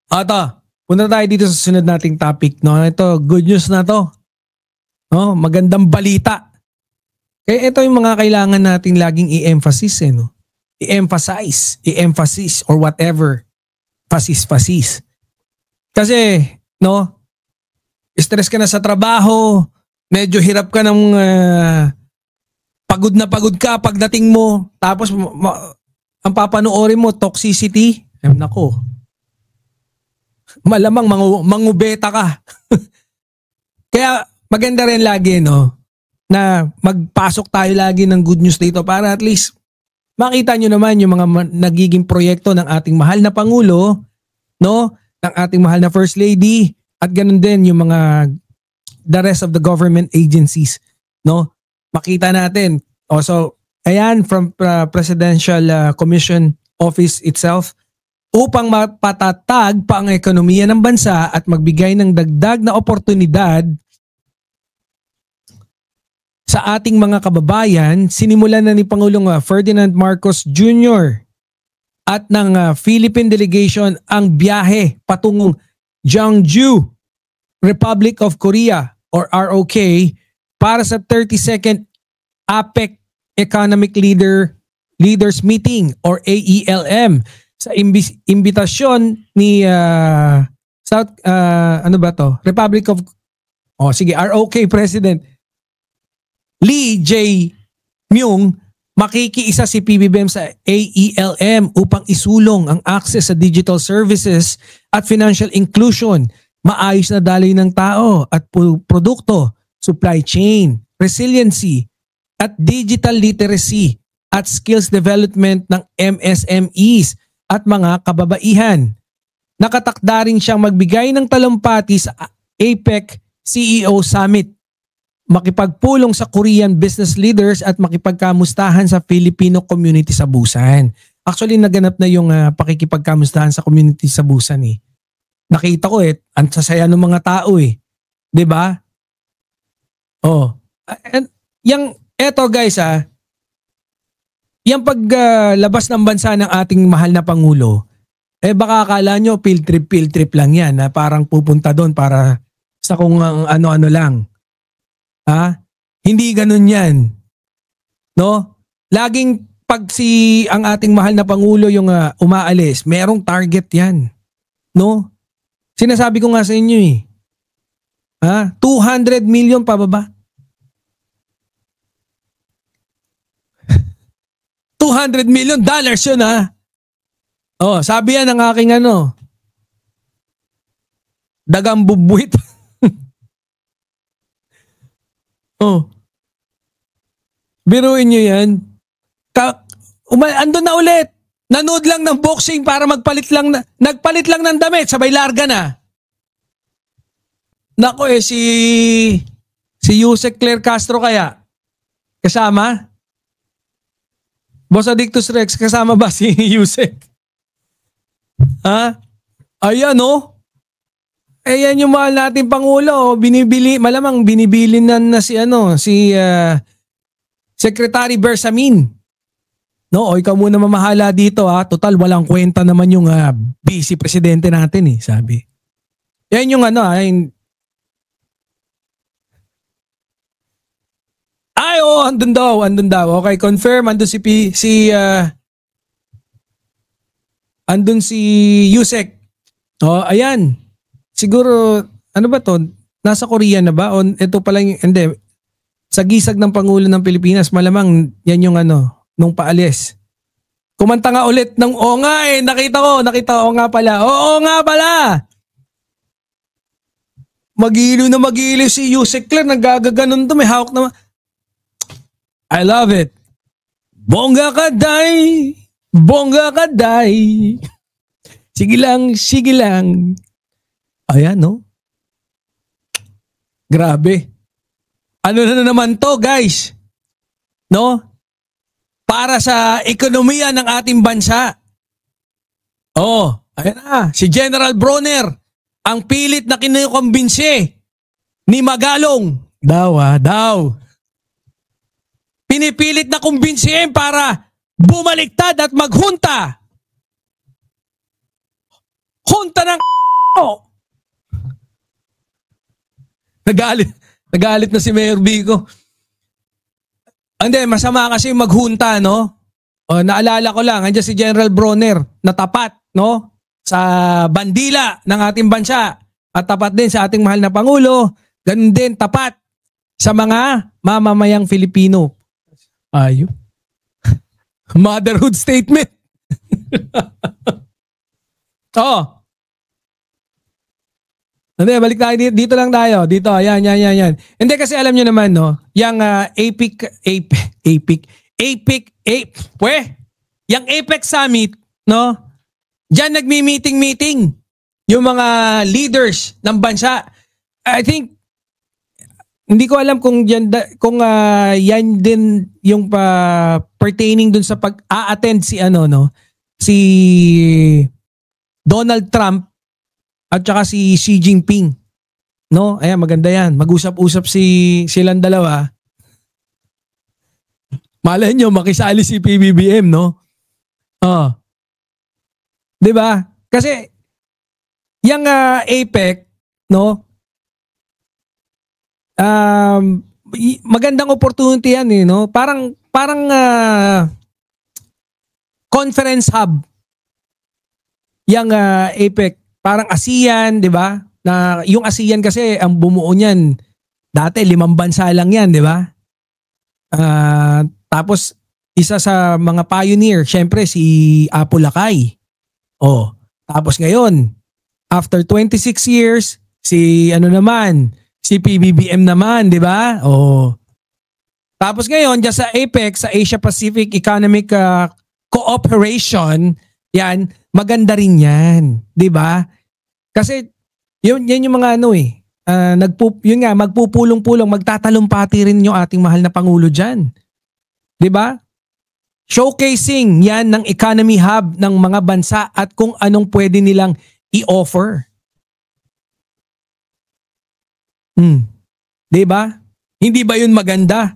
Ata, punta tayo dito sa sunod nating topic. No? Ito, good news na to. No? Magandang balita. Kaya ito yung mga kailangan nating laging i-emphasize. No? I-emphasize, or whatever. Fasis. Kasi, no, stress ka na sa trabaho, medyo hirap ka ng pagod na pagod ka pagdating mo, tapos ang papanoorin mo, toxicity. Nako, malamang mangubeta ka. Kaya maganda rin lagi, no, na magpasok tayo lagi ng good news dito para at least makita nyo naman yung mga nagiging proyekto ng ating mahal na Pangulo, no, ng ating mahal na First Lady, at ganun din yung mga the rest of the government agencies, no. Makita natin. So, ayan, from Presidential Commission Office itself, upang mapatatag pa ang ekonomiya ng bansa at magbigay ng dagdag na oportunidad sa ating mga kababayan, sinimulan na ni Pangulong Ferdinand Marcos Jr. at ng Philippine delegation ang biyahe patungong Jeonju, Republic of Korea or ROK para sa 32nd APEC Economic Leaders Meeting or AELM sa imbitasyon ni Republic of ROK President Lee Jae-myung. Makikiisa si PBBM sa AELM upang isulong ang access sa digital services at financial inclusion, maayos na daloy ng tao at produkto, supply chain, resiliency, at digital literacy at skills development ng MSMEs at mga kababaihan. Nakatakda rin siyang magbigay ng talumpati sa APEC CEO Summit, makipagpulong sa Korean business leaders at makipagkamustahan sa Filipino community sa Busan. Actually, naganap na yung pakikipagkamustahan sa community sa Busan eh. Nakita ko ang sasaya ng mga tao eh. 'Di ba? Eto guys yung paglabas ng bansa ng ating mahal na Pangulo, baka akala nyo field trip lang yan na parang pupunta doon para sa kung ano-ano lang. Hindi ganun yan. No? Laging pag ang ating mahal na Pangulo yung umaalis, merong target yan. No? Sinasabi ko nga sa inyo 200 million pababa. 200 million dollars yun sabi yan ng aking dagang bubuit. Biruin nyo yan. Andun na ulit. Nanood lang ng boxing para nagpalit lang ng damit, sabay larga na. Nako si Yusek Claire Castro kaya kasama? Boss Addictus Rex, kasama ba si Yusek? Ayan Ayan yung mahal nating Pangulo, malamang binibili na si Secretary Bersamin. No, ikaw muna mamahala dito total walang kwenta naman yung vice presidente natin sabi. Yan yung andun daw. Okay, confirm andun si Yusek. Ayan. Siguro, ba to? Nasa Korea na ba? O ito pala hindi. Sa gisag ng Pangulo ng Pilipinas, malamang yan yung nung paalis. Kumanta nga ulit ng nakita ko, nga pala. Oo nga pala! Magilo si Yusek Claire, nagagaganon to, may hawak na. I love it. Bongga ka, day! Sige lang. Ayan, Grabe. Ano na naman to, guys? No? Para sa ekonomiya ng ating bansa. Ayan na. Si General Bronner, ang pilit na kinukumbinsi ni Magalong. Daw. Pinipilit na kumbinsihin para bumaliktad at maghunta. Hunta ng Oh, nagalit na si Mayor Vico. Hindi, masama kasi maghunta, no? O, naalala ko lang, andiyan si General Bronner na tapat, no? Sa bandila ng ating bansa. At tapat din sa ating mahal na Pangulo. Ganun din, tapat sa mga mamamayang Filipino. Ayun. Motherhood statement. Oh. Hindi, balik tayo dito lang tayo. Dito, yan. Hindi kasi alam nyo naman, no? Yung yung APEC Summit, no? Diyan nagmi-meeting yung mga leaders ng bansa. I think, hindi ko alam kung yan din yung pertaining dun sa pag-a-attend si si Donald Trump at saka si Xi Jinping. No? Ayan, maganda yan. Mag-usap-usap silang dalawa. Malay nyo, makisali si PBBM, no? Oh. 'Di ba? Kasi yung APEC, no? Magandang opportunity yan, eh, no? Parang conference hub. Yung APEC, parang ASEAN, 'di ba? Na yung ASEAN kasi ang bumuo niyan dati 5 bansa lang 'yan, 'di ba? Tapos isa sa mga pioneer, syempre si Apo Lakay. Oh, tapos ngayon, after 26 years, si si PBBM naman, 'di ba? Oh. Tapos ngayon, diyan sa APEC, sa Asia Pacific Economic Cooperation, yan, maganda rin 'yan, 'di ba? Kasi yan yung mga yun nga, magpupulong-pulong, magtatalumpati rin yung ating mahal na Pangulo diyan. 'Di ba? Showcasing yan ng economy hub ng mga bansa at kung anong pwede nilang i-offer. 'Di ba? Hindi ba yun maganda?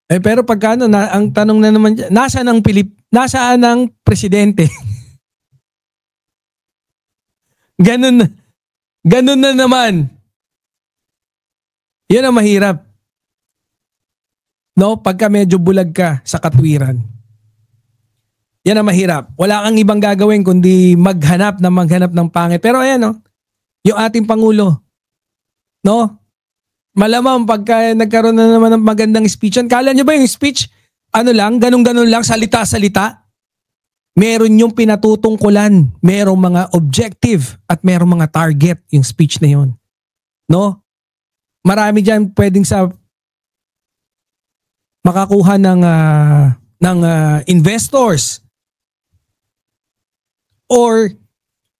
Pero pagka ang tanong na naman, nasaan ang presidente? Ganun na naman. Yan ang mahirap. No, pagka medyo bulag ka sa katwiran. Yan ang mahirap. Wala kang ibang gagawin kundi maghanap ng pangit. Pero ayan, no, yung ating Pangulo, no, malamang pagka nagkaroon na naman ng magandang speech, kala nyo ba yung speech, ganun-ganun lang, salita-salita? Meron yung pinatutungkulan, merong mga objective at merong mga target yung speech na yun. No? Marami dyan pwedeng makakuha ng investors or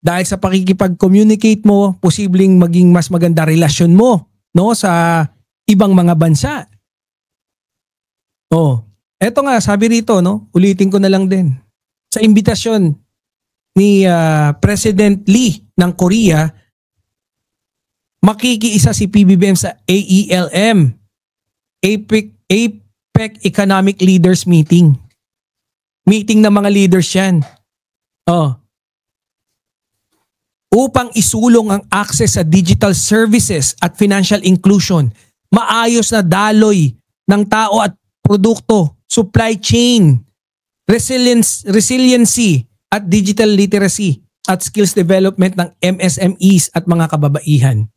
dahil sa pakikipag-communicate mo, posibleng maging mas maganda relasyon mo, no, sa ibang mga bansa. Oh, eto nga, sabi rito, no, ulitin ko na lang din. Sa imbitasyon ni President Lee ng Korea, makikiisa si PBBM sa AELM, APEC Economic Leaders Meeting. Meeting ng mga leaders yan. Oh. Upang isulong ang access sa digital services at financial inclusion, maayos na daloy ng tao at produkto, supply chain, resiliency at digital literacy at skills development ng MSMEs at mga kababaihan.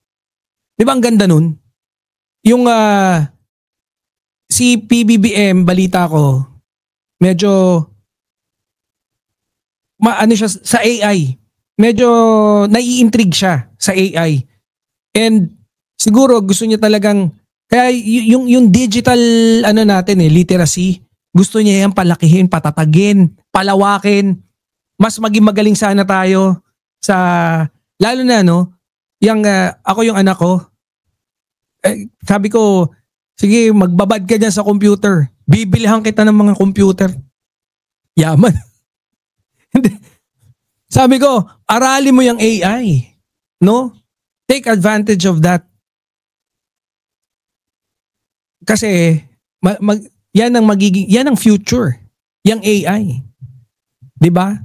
Di ba ang ganda nun? Yung si PBBM, balita ko, medyo siya sa AI. Medyo nai-intrigue siya sa AI. And siguro gusto niya talagang, kaya yung digital natin literacy, gusto niya yan palakihin, patatagin, palawakin. Mas maging magaling sana tayo sa, lalo na ako yung anak ko, sabi ko, sige magbabad ka dyan sa computer, bibilihan kita ng mga computer. Yaman. Sabi ko, aralin mo yung AI. No? Take advantage of that. Kasi, yan ang future. Yung AI. Diba?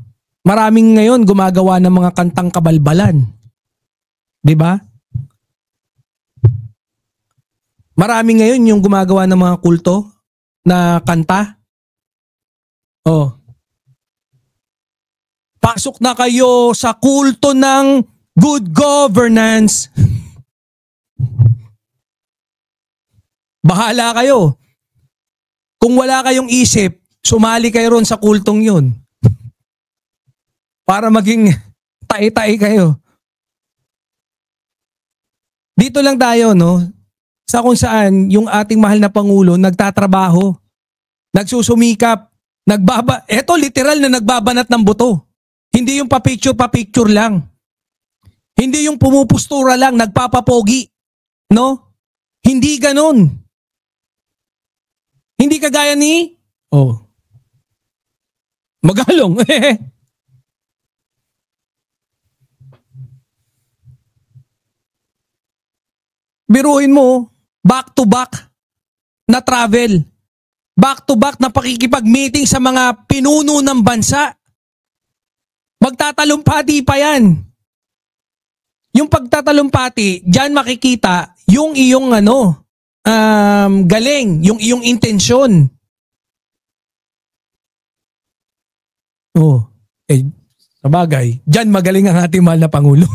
Maraming ngayon gumagawa ng mga kantang kabalbalan. 'Di ba? Maraming ngayon yung gumagawa ng mga kulto na kanta. Oh. Pasok na kayo sa kulto ng good governance. Bahala kayo. Kung wala kayong isip, sumali kayo ron sa kultong yun. Para maging tae-tae kayo. Dito lang tayo, no? Sa kung saan yung ating mahal na Pangulo nagtatrabaho, nagsusumikap, eto literal na nagbabanat ng buto. Hindi yung pa-picture lang. Hindi yung pumupustura lang, nagpapapogi. No? Hindi ganon. Hindi kagaya ni Magalong. Biruin mo, back to back na travel. Back to back na pakikipag-meeting sa mga pinuno ng bansa. Magtatalumpati pa yan. Yung pagtatalumpati, diyan makikita yung iyong galing, yung iyong intensyon. Sabagay, diyan magaling ang ating mahal na Pangulo.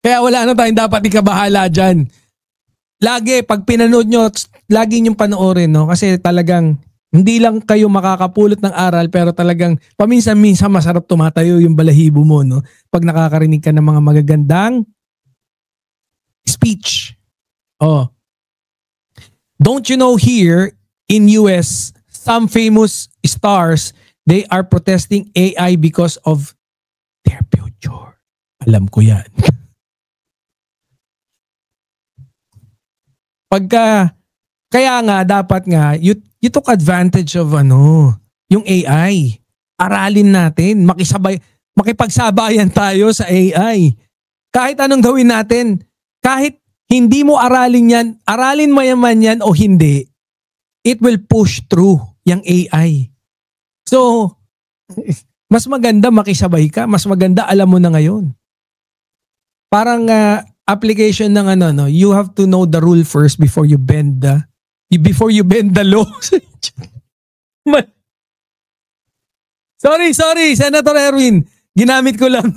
Kaya wala na tayong dapat ikabahala dyan. Lagi, pag pinanood nyo, lagi nyong panoorin, no? Kasi talagang hindi lang kayo makakapulot ng aral, pero talagang paminsan-minsan masarap tumatayo yung balahibo mo, no? Pag nakakarinig ka ng mga magagandang speech. Don't you know here in US, some famous stars, they are protesting AI because of their future. Alam ko yan. Kaya nga dapat nga you took advantage of yung AI. Aralin natin, makipagsabayan tayo sa AI. Kahit anong gawin natin, kahit hindi mo aralin mo yan o hindi, it will push through yung AI. So, mas maganda makisabay ka, mas maganda alam mo na ngayon. Parang application ng you have to know the rule first before you bend the law. Sorry, Senator Erwin. Ginamit ko lang.